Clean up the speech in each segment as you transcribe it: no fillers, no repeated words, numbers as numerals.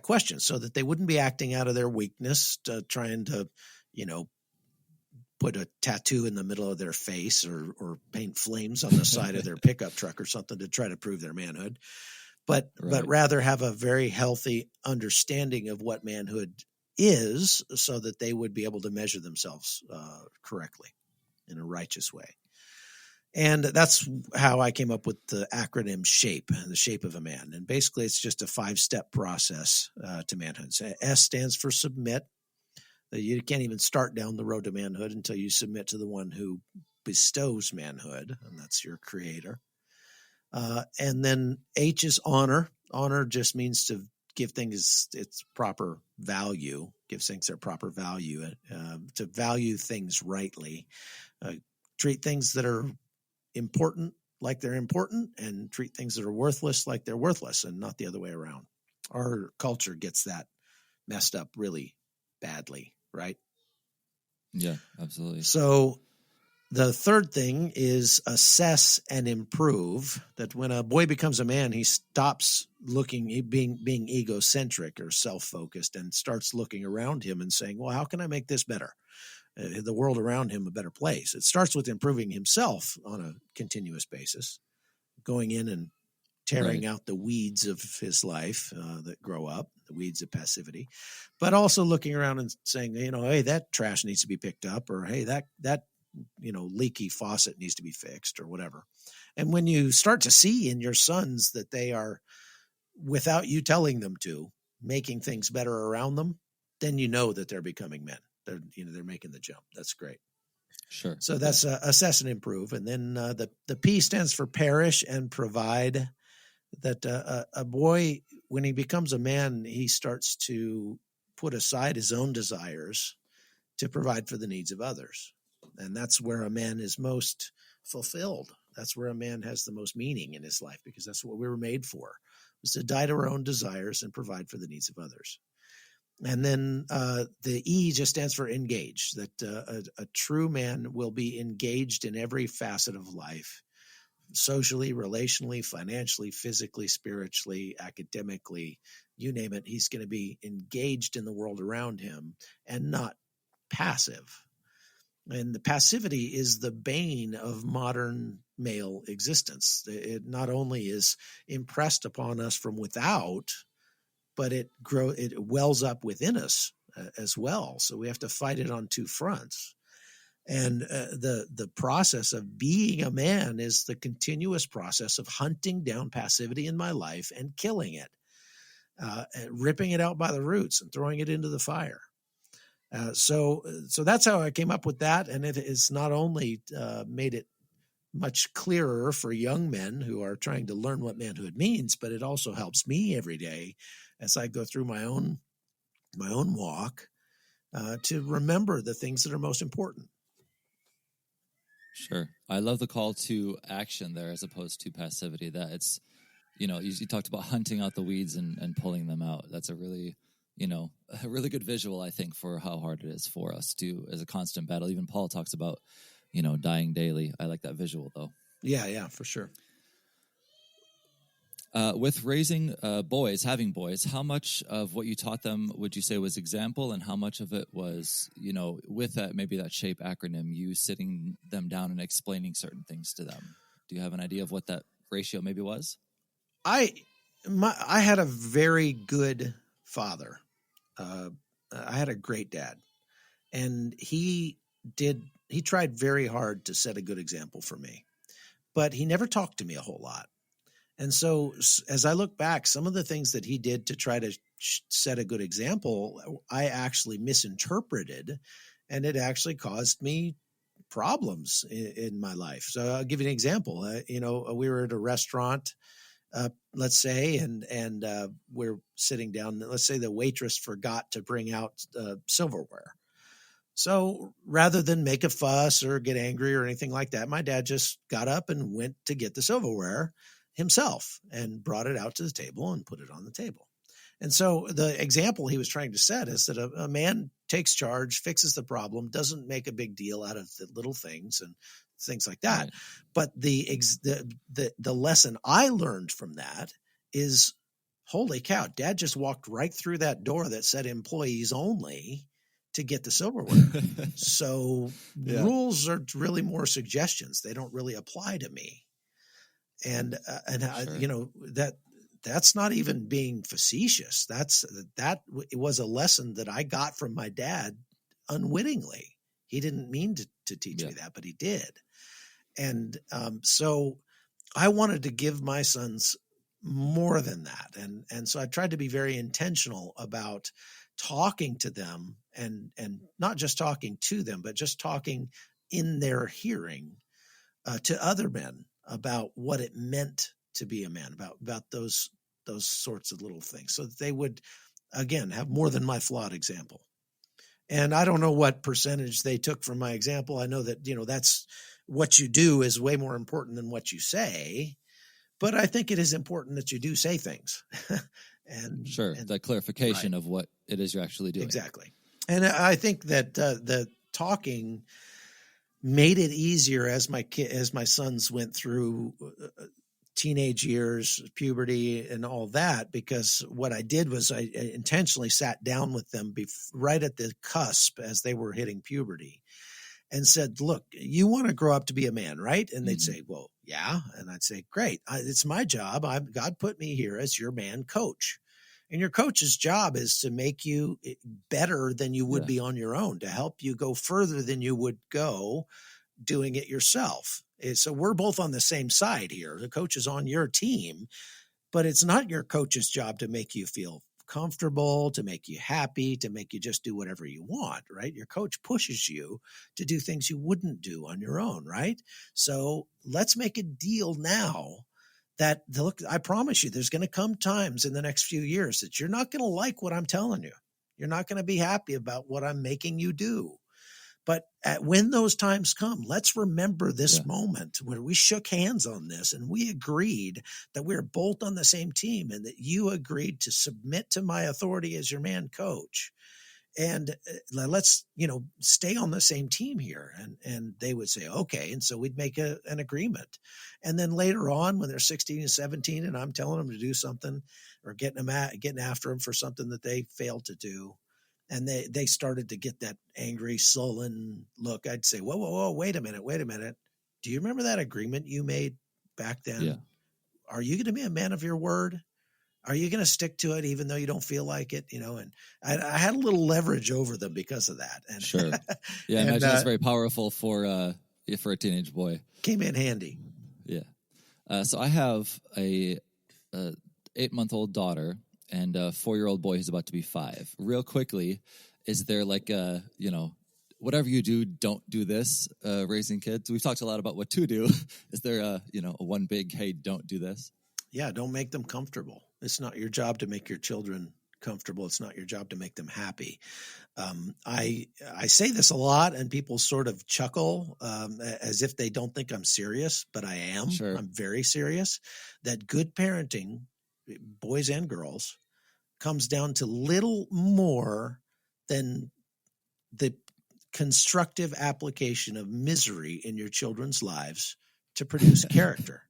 questions so that they wouldn't be acting out of their weakness, trying to, put a tattoo in the middle of their face or paint flames on the side of their pickup truck or something to try to prove their manhood, but rather have a very healthy understanding of what manhood is so that they would be able to measure themselves correctly in a righteous way. And that's how I came up with the acronym SHAPE, the shape of a man. And basically, it's just a 5-step process to manhood. So S stands for submit. You can't even start down the road to manhood until you submit to the one who bestows manhood, and that's your creator. And then H is honor. Honor just means to give things its proper value, give things their proper value, to value things rightly, treat things that are important like they're important, and treat things that are worthless like they're worthless, and not the other way around. Our culture gets that messed up really badly, right? Yeah, absolutely. So the third thing is assess and improve. That when a boy becomes a man, he stops being egocentric or self-focused and starts looking around him and saying, well, how can I make this better? The world around him a better place. It starts with improving himself on a continuous basis, going in and tearing out the weeds of his life that grow up, the weeds of passivity, but also looking around and saying, hey, that trash needs to be picked up, or hey, that leaky faucet needs to be fixed, or whatever. And when you start to see in your sons that they are, without you telling them to, making things better around them, then you know that they're becoming men. They're making the jump. That's great. Sure. So that's assess and improve. And then the P stands for perish and provide. That a boy, when he becomes a man, he starts to put aside his own desires to provide for the needs of others. And that's where a man is most fulfilled. That's where a man has the most meaning in his life, because that's what we were made for, was to die to our own desires and provide for the needs of others. And then the E just stands for engage, that a true man will be engaged in every facet of life, socially, relationally, financially, physically, spiritually, academically, you name it. He's going to be engaged in the world around him and not passive. And the passivity is the bane of modern male existence. It not only is impressed upon us from without, but it wells up within us as well. So we have to fight it on two fronts. And the process of being a man is the continuous process of hunting down passivity in my life and killing it, and ripping it out by the roots and throwing it into the fire. So that's how I came up with that. And it has not only made it much clearer for young men who are trying to learn what manhood means, but it also helps me every day as I go through my own walk to remember the things that are most important. Sure. I love the call to action there as opposed to passivity. That it's, you talked about hunting out the weeds and pulling them out. That's a really, a really good visual, I think, for how hard it is for us to, as a constant battle. Even Paul talks about, dying daily. I like that visual, though. Yeah, for sure. With raising having boys, how much of what you taught them would you say was example, and how much of it was, with that, maybe that SHAPE acronym, you sitting them down and explaining certain things to them? Do you have an idea of what that ratio maybe was? I had a very good father. I had a great dad, and he tried very hard to set a good example for me, but he never talked to me a whole lot. And so as I look back, some of the things that he did to try to set a good example, I actually misinterpreted, and it actually caused me problems in my life. So I'll give you an example. We were at a restaurant, let's say, and we're sitting down. Let's say the waitress forgot to bring out silverware. So rather than make a fuss or get angry or anything like that, my dad just got up and went to get the silverware himself and brought it out to the table and put it on the table. And so the example he was trying to set is that a man takes charge, fixes the problem, doesn't make a big deal out of the little things and things like that. Right. But the lesson I learned from that is holy cow, Dad just walked right through that door that said employees only to get the silverware. So Yeah. rules are really more suggestions. They don't really apply to me. And Sure. you know, that's not even being facetious. That was a lesson that I got from my dad unwittingly. He didn't mean to teach me that, but he did. And so I wanted to give my sons more than that. And so I tried to be very intentional about talking to them and not just talking to them, but just talking in their hearing to other men about what it meant to be a man, about those sorts of little things, so that they would, again, have more than my flawed example. And I don't know what percentage they took from my example. I know that, you know, that's what you do is way more important than what you say. But I think it is important that you do say things. and that clarification of what it is you're actually doing. Exactly. And I think that the talking made it easier as my sons went through teenage years, puberty, and all that, because what I did was I intentionally sat down with them right at the cusp as they were hitting puberty and said, look, you want to grow up to be a man, right? And they'd say, well, yeah. And I'd say, great. It's my job. God put me here as your man coach. And your coach's job is to make you better than you would be on your own, to help you go further than you would go doing it yourself. So we're both on the same side here. The coach is on your team, but it's not your coach's job to make you feel comfortable, to make you happy, to make you just do whatever you want, right? Your coach pushes you to do things you wouldn't do on your own, right? So let's make a deal now that, look, I promise you, there's going to come times in the next few years that you're not going to like what I'm telling you. You're not going to be happy about what I'm making you do. But when those times come, let's remember this moment where we shook hands on this and we agreed that we were both on the same team and that you agreed to submit to my authority as your man coach. And let's, stay on the same team here. And they would say, okay. And so we'd make an agreement. And then later on, when they're 16 and 17, and I'm telling them to do something or getting after them for something that they failed to do, and they started to get that angry, sullen look, I'd say, whoa, wait a minute. Do you remember that agreement you made back then? Yeah. Are you going to be a man of your word? Are you going to stick to it even though you don't feel like it? And I had a little leverage over them because of that. And sure. Yeah, I imagine that's very powerful for a teenage boy. Came in handy. Yeah. So I have a 8-month-old daughter and a 4-year-old boy who's about to be 5. Real quickly, is there like whatever you do, don't do this, raising kids? We've talked a lot about what to do. Is there a one big, hey, don't do this? Yeah, don't make them comfortable. It's not your job to make your children comfortable. It's not your job to make them happy. I say this a lot, and people sort of chuckle as if they don't think I'm serious, but I am. Sure. I'm very serious. That good parenting, boys and girls, comes down to little more than the constructive application of misery in your children's lives to produce character.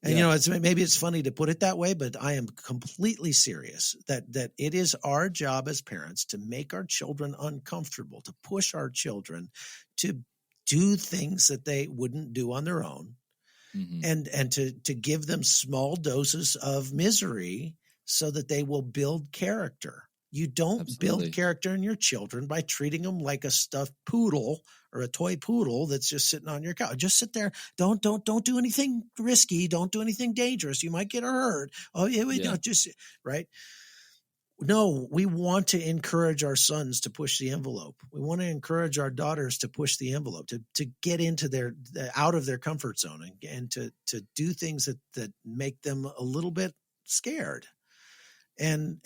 And, maybe it's funny to put it that way, but I am completely serious that it is our job as parents to make our children uncomfortable, to push our children to do things that they wouldn't do on their own, and to give them small doses of misery so that they will build character. You don't build character in your children by treating them like a stuffed poodle or a toy poodle that's just sitting on your couch. Just sit there. Don't do anything risky. Don't do anything dangerous. You might get hurt. Oh, yeah. Just right. No, we want to encourage our sons to push the envelope. We want to encourage our daughters to push the envelope, to get into out of their comfort zone and to do things that make them a little bit scared. And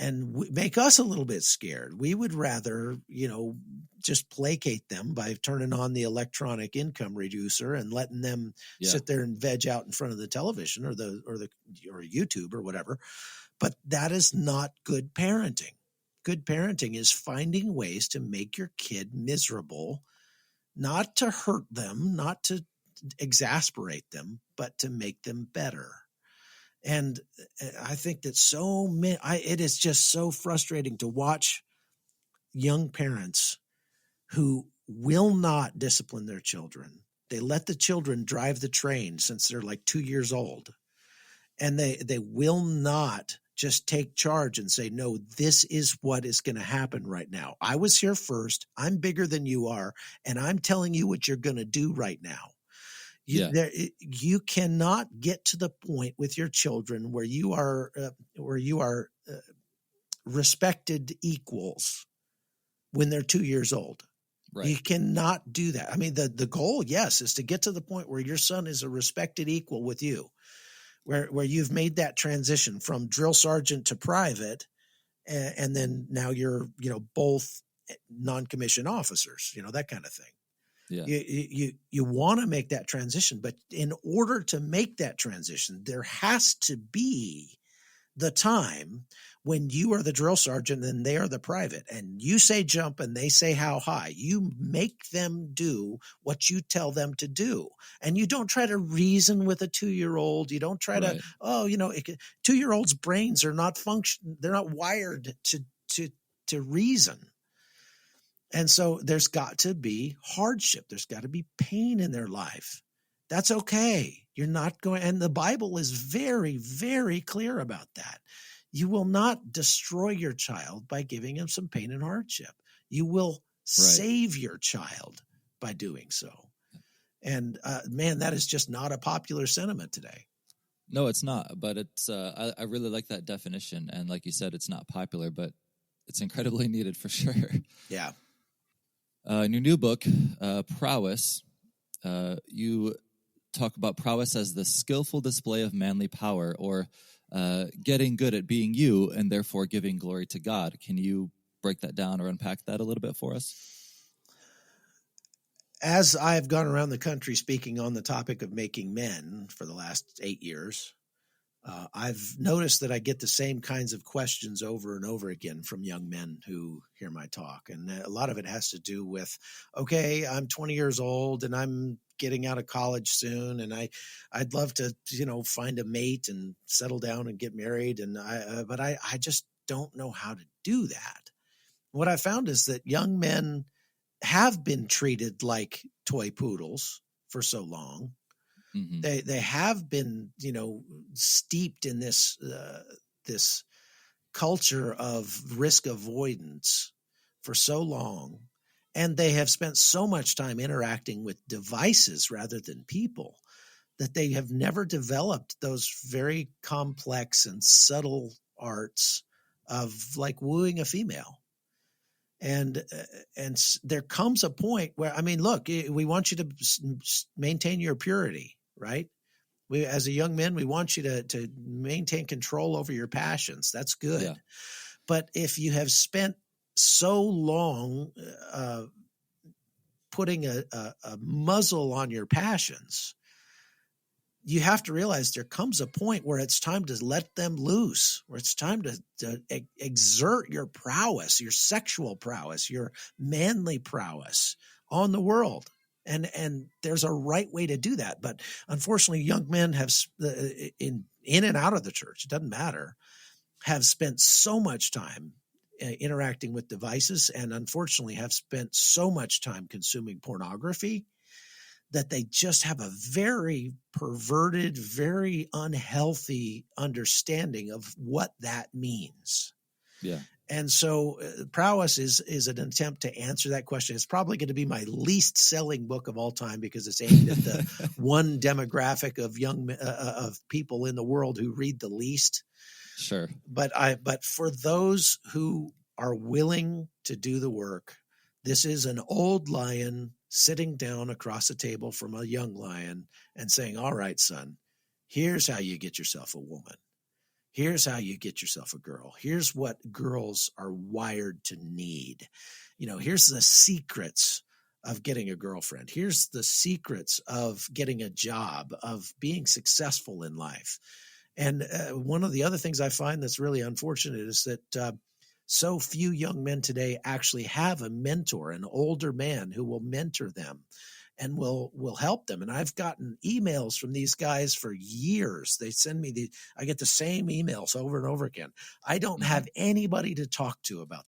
make us a little bit scared. We would rather, just placate them by turning on the electronic income reducer and letting them sit there and veg out in front of the television or YouTube or whatever. But that is not good parenting. Good parenting is finding ways to make your kid miserable, not to hurt them, not to exasperate them, but to make them better. And I think that so many, it is just so frustrating to watch young parents who will not discipline their children. They let the children drive the train since they're like 2 years old. And they will not just take charge and say, no, this is what is going to happen right now. I was here first. I'm bigger than you are. And I'm telling you what you're going to do right now. You cannot get to the point with your children where you are respected equals when they're 2 years old. Right. You cannot do that. I mean, the goal, yes, is to get to the point where your son is a respected equal with you, where you've made that transition from drill sergeant to private, and then now you're, both non-commissioned officers, that kind of thing. Yeah. You want to make that transition, but in order to make that transition, there has to be the time when you are the drill sergeant and they are the private, and you say jump and they say how high. You make them do what you tell them to do, and you don't try to reason with a 2-year-old. You don't try to 2-year-olds' brains are not they're not wired to reason. And so there's got to be hardship. There's got to be pain in their life. That's okay. You're not going, and the Bible is very, very clear about that. You will not destroy your child by giving him some pain and hardship. You will save your child by doing so. And man, that is just not a popular sentiment today. No, it's not. But it's I really like that definition. And like you said, it's not popular, but it's incredibly needed for sure. Yeah. In your new book, Prowess, you talk about prowess as the skillful display of manly power, or getting good at being you and therefore giving glory to God. Can you break that down or unpack that a little bit for us? As I've gone around the country speaking on the topic of making men for the last 8 years, I've noticed that I get the same kinds of questions over and over again from young men who hear my talk. And a lot of it has to do with, okay, I'm 20 years old and I'm getting out of college soon, and I'd love to, find a mate and settle down and get married. And but I just don't know how to do that. What I found is that young men have been treated like toy poodles for so long. Mm-hmm. They have been, steeped in this culture of risk avoidance for so long, and they have spent so much time interacting with devices rather than people that they have never developed those very complex and subtle arts of like wooing a female. And there comes a point where, I mean, look, we want you to maintain your purity, right? We, as a young man, we want you to maintain control over your passions. That's good. Yeah. But if you have spent so long putting a muzzle on your passions, you have to realize there comes a point where it's time to let them loose, where it's time to exert your prowess, your sexual prowess, your manly prowess on the world. And there's a right way to do that. But unfortunately, young men have, in and out of the church, it doesn't matter, have spent so much time interacting with devices, and unfortunately have spent so much time consuming pornography that they just have a very perverted, very unhealthy understanding of what that means. Yeah. And so Prowess is an attempt to answer that question. It's probably going to be my least selling book of all time because it's aimed at the one demographic of of people in the world who read the least. Sure. But for those who are willing to do the work, this is an old lion sitting down across a table from a young lion and saying, all right, son, here's how you get yourself a woman. Here's how you get yourself a girl. Here's what girls are wired to need. Here's the secrets of getting a girlfriend. Here's the secrets of getting a job, of being successful in life. And one of the other things I find that's really unfortunate is that so few young men today actually have a mentor, an older man who will mentor them and will help them. And I've gotten emails from these guys for years. They send me I get the same emails over and over again. I don't have anybody to talk to about